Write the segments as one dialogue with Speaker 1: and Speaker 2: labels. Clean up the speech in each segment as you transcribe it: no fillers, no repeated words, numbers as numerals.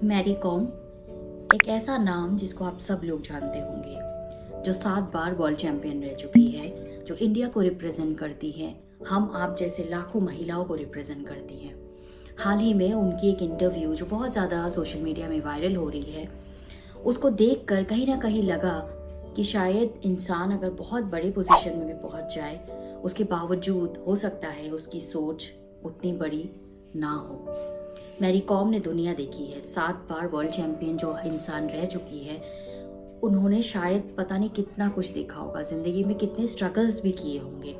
Speaker 1: Mary com एक ऐसा नाम जिसको आप सब लोग जानते होंगे, जो 7 बार वर्ल्ड चैंपियन रह चुकी है, जो इंडिया को रिप्रेजेंट करती है, हम आप जैसे लाखों महिलाओं को रिप्रेजेंट करती है। हाल ही में उनकी एक इंटरव्यू जो बहुत ज़्यादा सोशल मीडिया में वायरल हो रही है, उसको देखकर कहीं ना कहीं लगा कि शायद इंसान अगर बहुत बड़े पोजीशन में भी पहुंच जाए, उसके बावजूद हो सकता है उसकी सोच उतनी बड़ी ना हो। मैरी कॉम ने दुनिया देखी है, 7 बार वर्ल्ड चैंपियन जो इंसान रह चुकी है, उन्होंने शायद पता नहीं कितना कुछ देखा होगा, ज़िंदगी में कितने स्ट्रगल्स भी किए होंगे,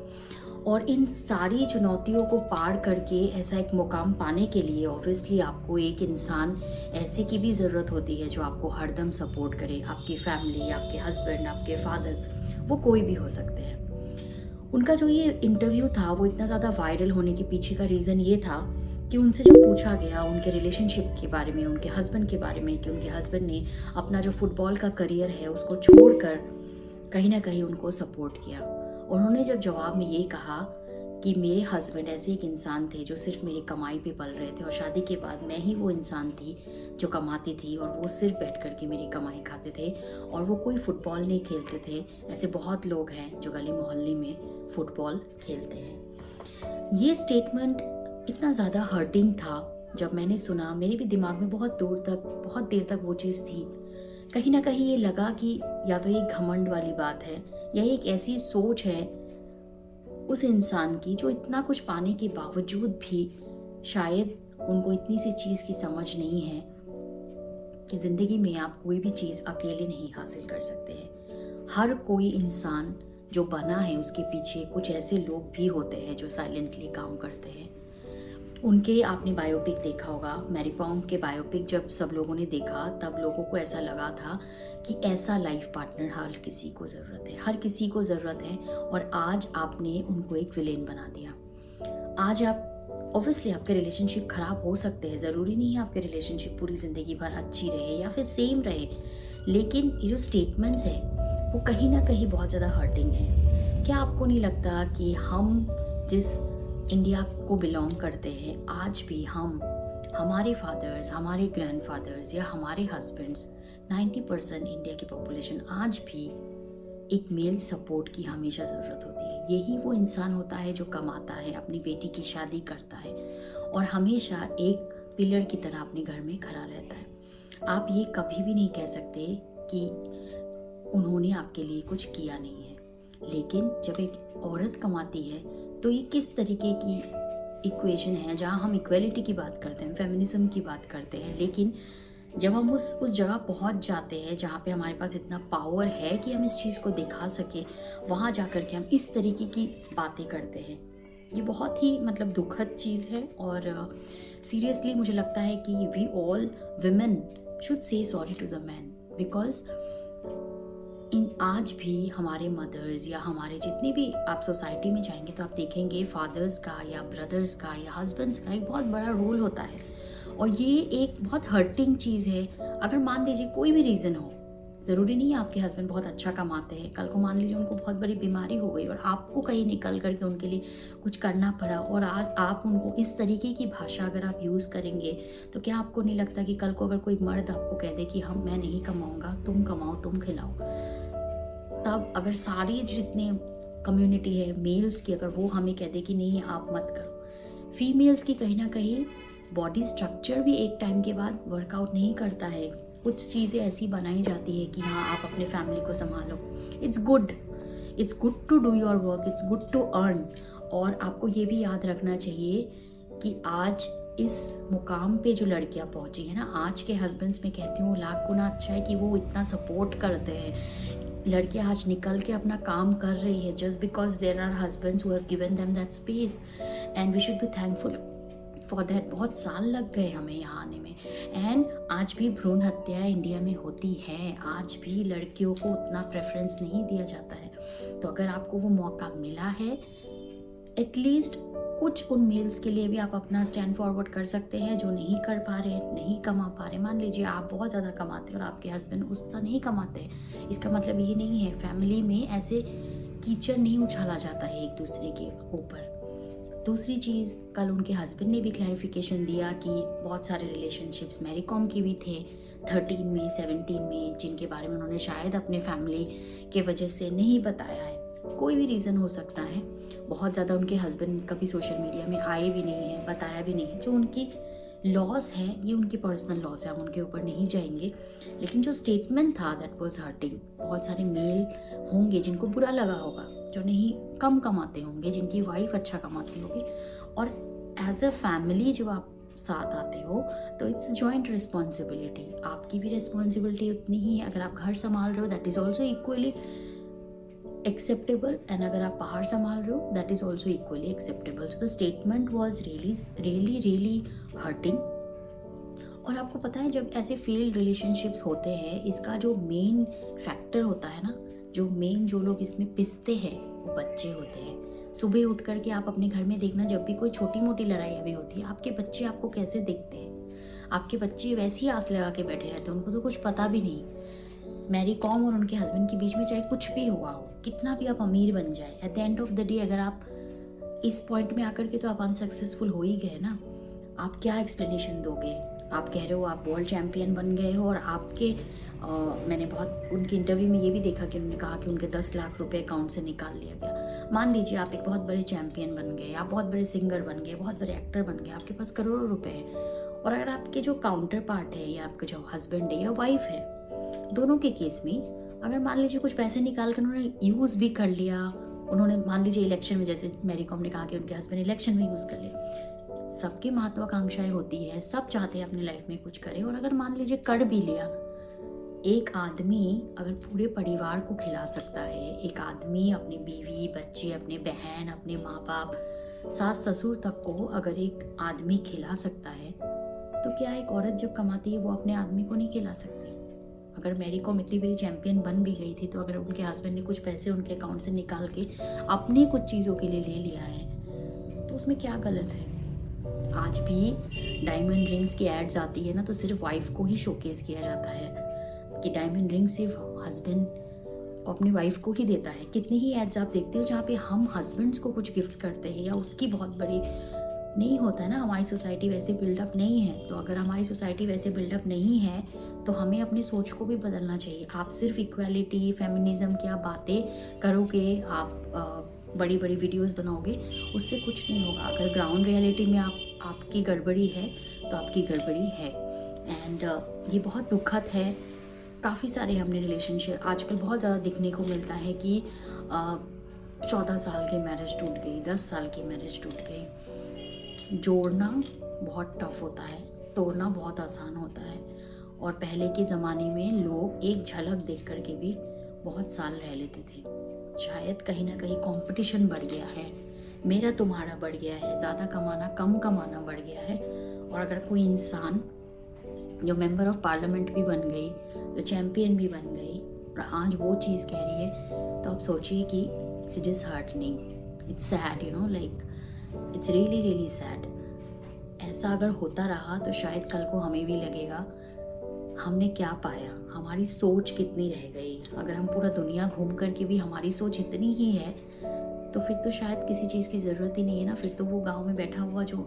Speaker 1: और इन सारी चुनौतियों को पार करके ऐसा एक मुकाम पाने के लिए ऑब्वियसली आपको एक इंसान ऐसे की भी ज़रूरत होती है जो आपको हरदम सपोर्ट करे। आपकी फैमिली, आपके हस्बैंड, आपके फादर, वो कोई भी हो सकते हैं। उनका जो ये इंटरव्यू था वो इतना ज़्यादा वायरल होने के पीछे का रीज़न ये था कि उनसे जब पूछा गया उनके रिलेशनशिप के बारे में, उनके हस्बैंड के बारे में, कि उनके हस्बैंड ने अपना जो फुटबॉल का करियर है उसको छोड़कर कहीं ना कहीं उनको सपोर्ट किया। उन्होंने जब जवाब में ये कहा कि मेरे हस्बैंड ऐसे एक इंसान थे जो सिर्फ मेरी कमाई पे पल रहे थे, और शादी के बाद मैं ही वो इंसान थी जो कमाती थी, और वो सिर्फ बैठ कर के मेरी कमाई खाते थे, और वो कोई फुटबॉल नहीं खेलते थे। ऐसे बहुत लोग हैं जो गली मोहल्ले में फुटबॉल खेलते हैं। ये स्टेटमेंट इतना ज़्यादा हर्टिंग था, जब मैंने सुना मेरे भी दिमाग में बहुत देर तक वो चीज़ थी। कहीं ना कहीं ये लगा कि या तो ये घमंड वाली बात है, या एक ऐसी सोच है उस इंसान की जो इतना कुछ पाने के बावजूद भी शायद उनको इतनी सी चीज़ की समझ नहीं है कि ज़िंदगी में आप कोई भी चीज़ अकेले नहीं हासिल कर सकते हैं। हर कोई इंसान जो बना है उसके पीछे कुछ ऐसे लोग भी होते हैं जो साइलेंटली काम करते हैं। उनके आपने बायोपिक देखा होगा, मैरी कॉम के बायोपिक जब सब लोगों ने देखा तब लोगों को ऐसा लगा था कि ऐसा लाइफ पार्टनर हर किसी को ज़रूरत है, हर किसी को ज़रूरत है, और आज आपने उनको एक विलेन बना दिया। आज आप ऑब्वियसली आपके रिलेशनशिप ख़राब हो सकते हैं, ज़रूरी नहीं है आपके रिलेशनशिप पूरी ज़िंदगी भर अच्छी रहे या फिर सेम रहे, लेकिन ये जो स्टेटमेंट्स है वो कहीं ना कहीं बहुत ज़्यादा हर्टिंग है। क्या आपको नहीं लगता कि हम जिस इंडिया को बिलोंग करते हैं, आज भी हमारे फादर्स, हमारे ग्रैंडफादर्स या हमारे हस्बैंड्स, 90% इंडिया की पॉपुलेशन आज भी एक मेल सपोर्ट की हमेशा ज़रूरत होती है। यही वो इंसान होता है जो कमाता है, अपनी बेटी की शादी करता है, और हमेशा एक पिलर की तरह अपने घर में खड़ा रहता है। आप ये कभी भी नहीं कह सकते कि उन्होंने आपके लिए कुछ किया नहीं है। लेकिन जब एक औरत कमाती है तो ये किस तरीके की इक्वेशन है जहाँ हम इक्वेलिटी की बात करते हैं, फेमिनिज्म की बात करते हैं, लेकिन जब हम उस जगह पहुंच जाते हैं जहाँ पे हमारे पास इतना पावर है कि हम इस चीज़ को दिखा सके, वहाँ जा कर के हम इस तरीके की बातें करते हैं। ये बहुत ही मतलब दुखद चीज़ है, और सीरियसली मुझे लगता है कि we all women should say sorry to the man, because in आज भी हमारे मदर्स या हमारे जितने भी आप सोसाइटी में जाएंगे तो आप देखेंगे फादर्स का या ब्रदर्स का या हस्बैंड्स का एक बहुत बड़ा रोल होता है, और ये एक बहुत हर्टिंग चीज़ है। अगर मान लीजिए कोई भी रीज़न हो, ज़रूरी नहीं है आपके हस्बैंड बहुत अच्छा कमाते हैं, कल को मान लीजिए उनको बहुत बड़ी बीमारी हो गई और आपको कहीं निकल करके उनके लिए कुछ करना पड़ा, और आज आप उनको इस तरीके की भाषा अगर आप यूज़ करेंगे, तो क्या आपको नहीं लगता कि कल को अगर कोई मर्द आपको कह दे कि मैं नहीं कमाऊँगा, तुम कमाओ, तुम खिलाओ, तब अगर सारे जितने कम्युनिटी है मेल्स की, अगर वो हमें कह दे कि नहीं आप मत करो, फीमेल्स की कहीं ना कहीं बॉडी स्ट्रक्चर भी एक टाइम के बाद वर्कआउट नहीं करता है। कुछ चीज़ें ऐसी बनाई जाती है कि हाँ आप अपने फैमिली को संभालो। It's good to do your work, it's good to earn, और आपको ये भी याद रखना चाहिए कि आज इस मुकाम पे जो लड़कियां पहुंची है ना, आज के हस्बैंड्स में कहती हूँ लाख गुना अच्छा है कि वो इतना सपोर्ट करते हैं। लड़कियां आज निकल के अपना काम कर रही है just because there are husbands who have given them that space, and we should be thankful for that. बहुत साल लग गए हमें यहाँ आने में, एंड आज भी भ्रूण हत्या इंडिया में होती है, आज भी लड़कियों को उतना प्रेफरेंस नहीं दिया जाता है। तो अगर आपको वो मौका मिला है, एटलीस्ट कुछ उन मेल्स के लिए भी आप अपना स्टैंड फॉरवर्ड कर सकते हैं जो नहीं कर पा रहे, नहीं कमा पा रहे। मान लीजिए आप बहुत ज़्यादा कमाते हैं और आपके हस्बैंड उतना नहीं कमाते, इसका मतलब ये नहीं है फैमिली में ऐसे कीचड़ नहीं उछाला जाता है एक दूसरे के ऊपर। दूसरी चीज़, कल उनके हस्बैंड ने भी क्लैरिफिकेशन दिया कि बहुत सारे रिलेशनशिप्स मैरी कॉम के भी थे 13 में 17 में, जिनके बारे में उन्होंने शायद अपने फैमिली के वजह से नहीं बताया है। कोई भी रीज़न हो सकता है। बहुत ज़्यादा उनके हस्बैंड कभी सोशल मीडिया में आए भी नहीं हैं, बताया भी नहीं है। जो उनकी लॉस है ये उनकी पर्सनल लॉस है, हम उनके ऊपर नहीं जाएंगे। लेकिन जो स्टेटमेंट था दैट वाज हर्टिंग। बहुत सारे मेल होंगे जिनको बुरा लगा होगा, जो नहीं कम कमाते होंगे, जिनकी वाइफ अच्छा कमाती होगी, और एज अ फैमिली जब आप साथ आते हो तो इट्स जॉइंट रिस्पॉन्सिबिलिटी। आपकी भी रिस्पॉन्सिबिलिटी उतनी ही है। अगर आप घर संभाल रहे हो that is also equally acceptable, and अगर आप बाहर संभाल रहे हो that is also equally acceptable. So the statement was really hurting. और आपको पता है जब ऐसे फेल्ड रिलेशनशिप्स होते हैं, इसका जो मेन फैक्टर होता है ना, जो लोग इसमें पिसते हैं वो बच्चे होते हैं। सुबह उठ करके आप अपने घर में देखना, जब भी कोई छोटी मोटी लड़ाई अभी होती है, आपके बच्चे आपको कैसे देखते हैं। आपके बच्चे वैसे ही आस लगा के बैठे रहते हैं, उनको तो कुछ पता भी नहीं। मैरी कॉम और उनके हस्बैंड के बीच में चाहे कुछ भी हुआ हो, कितना भी आप अमीर बन जाए, at the end of the day अगर आप इस पॉइंट में आकर के तो आप अनसक्सेसफुल हो ही गए ना। आप क्या एक्सप्लेनेशन दोगे। आप कह रहे हो आप वर्ल्ड चैम्पियन बन गए हो, और आपके मैंने बहुत उनके इंटरव्यू में ये भी देखा कि उन्होंने कहा कि उनके 10 लाख रुपए अकाउंट से निकाल लिया गया। मान लीजिए आप एक बहुत बड़े चैम्पियन बन गए, आप बहुत बड़े सिंगर बन गए, बहुत बड़े एक्टर बन गए, आपके पास करोड़ों रुपए है, और अगर आपके जो काउंटर पार्ट है या आपके जो हस्बैंड है या वाइफ है, दोनों के केस में अगर मान लीजिए कुछ पैसे निकाल कर उन्होंने यूज़ भी कर लिया, उन्होंने मान लीजिए इलेक्शन में, जैसे मैरी कॉम ने कहा कि उनके हस्बैंड इलेक्शन में यूज़ कर ले। सबकी महत्वाकांक्षाएं होती है, सब चाहते हैं अपनी लाइफ में कुछ करें, और अगर मान लीजिए कर भी लिया, एक आदमी अगर पूरे परिवार को खिला सकता है, एक आदमी अपनी बीवी बच्चे, अपने बहन, अपने माँ बाप, सास ससुर तक को अगर एक आदमी खिला सकता है, तो क्या एक औरत जब कमाती है वो अपने आदमी को नहीं खिला सकती। अगर मैरी कॉम इतनी बड़ी चैंपियन बन भी गई थी, तो अगर उनके हस्बैंड ने कुछ पैसे उनके अकाउंट से निकाल के अपनी कुछ चीज़ों के लिए ले लिया है, तो उसमें क्या गलत है। आज भी डायमंड रिंग्स की एड्स आती है ना, तो सिर्फ वाइफ को ही शोकेस किया जाता है कि डायमंड रिंग सिर्फ हस्बैंड अपनी वाइफ को ही देता है। कितनी ही एड्स आप देखते हो जहाँ पे हम हस्बैंड्स को कुछ गिफ्ट्स करते हैं, या उसकी बहुत बड़ी नहीं होता है ना। हमारी सोसाइटी वैसे बिल्डअप नहीं है, तो अगर हमारी सोसाइटी वैसे बिल्डअप नहीं है तो हमें अपनी सोच को भी बदलना चाहिए। आप सिर्फ इक्वालिटी फेमिनिज्म की आप बातें करोगे, आप बड़ी बड़ी वीडियोस बनाओगे, उससे कुछ नहीं होगा। अगर ग्राउंड रियलिटी में आपकी गड़बड़ी है तो आपकी गड़बड़ी है। एंड ये बहुत दुखद है। काफ़ी सारे हमने रिलेशनशिप आजकल बहुत ज़्यादा दिखने को मिलता है कि 14 साल की मैरिज टूट गई, 10 साल की मैरिज टूट गई। जोड़ना बहुत टफ होता है, तोड़ना बहुत आसान होता है। और पहले के ज़माने में लोग एक झलक देख कर के भी बहुत साल रह लेते थे। शायद कहीं ना कहीं कंपटीशन बढ़ गया है, मेरा तुम्हारा बढ़ गया है, ज़्यादा कमाना कम कमाना बढ़ गया है। और अगर कोई इंसान जो मेंबर ऑफ पार्लियामेंट भी बन गई, जो चैम्पियन भी बन गई, और आज वो चीज़ कह रही है, तो आप सोचिए कि it's disheartening, it's sad, you know, like it's really sad. ऐसा अगर होता रहा तो शायद कल को हमें भी लगेगा हमने क्या पाया, हमारी सोच कितनी रह गई। अगर हम पूरा दुनिया घूम कर के भी हमारी सोच इतनी ही है, तो फिर तो शायद किसी चीज़ की ज़रूरत ही नहीं है ना। फिर तो वो गांव में बैठा हुआ जो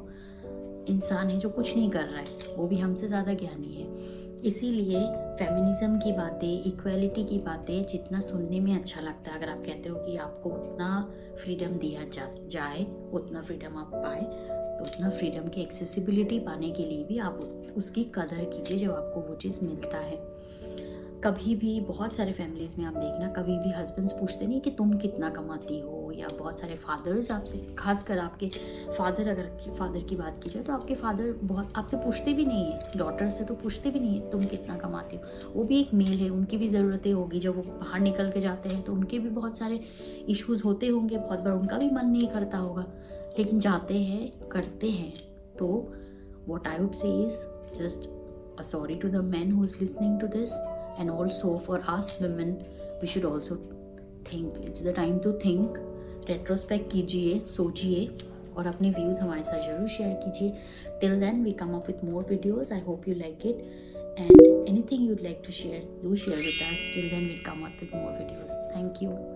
Speaker 1: इंसान है, जो कुछ नहीं कर रहा है, वो भी हमसे ज़्यादा ज्ञानी है। इसीलिए फेमिनिज्म की बातें, इक्वालिटी की बातें जितना सुनने में अच्छा लगता है, अगर आप कहते हो कि आपको उतना फ्रीडम दिया जाए, उतना फ्रीडम आप पाए, तो उतना फ्रीडम की एक्सेसिबिलिटी पाने के लिए भी आप उसकी कदर कीजिए जब आपको वो चीज़ मिलता है। कभी भी बहुत सारे फैमिलीज़ में आप देखना, कभी भी हस्बैंड्स पूछते नहीं कि तुम कितना कमाती हो, या बहुत सारे फादर्स आपसे, खासकर आपके फादर, अगर फादर की बात की जाए तो आपके फादर बहुत आपसे पूछते भी नहीं है, डॉटर से तो पूछते भी नहीं है तुम कितना कमाती हो। वो भी एक मेल है, उनकी भी ज़रूरतें होगी, जब वो बाहर निकल के जाते हैं तो उनके भी बहुत सारे इश्यूज़ होते होंगे, बहुत बार उनका भी मन नहीं करता होगा, लेकिन जाते हैं, करते हैं। तो what I would say is just a sorry to the men who is listening to this, and also for us women we should also think, it's the time to think, retrospect कीजिए, सोचिए, और अपने views हमारे साथ ज़रूर share कीजिए। Till then we come up with more videos. I hope you like it, and anything you'd like to share, do share with us. Till then we'll come up with more videos. Thank you.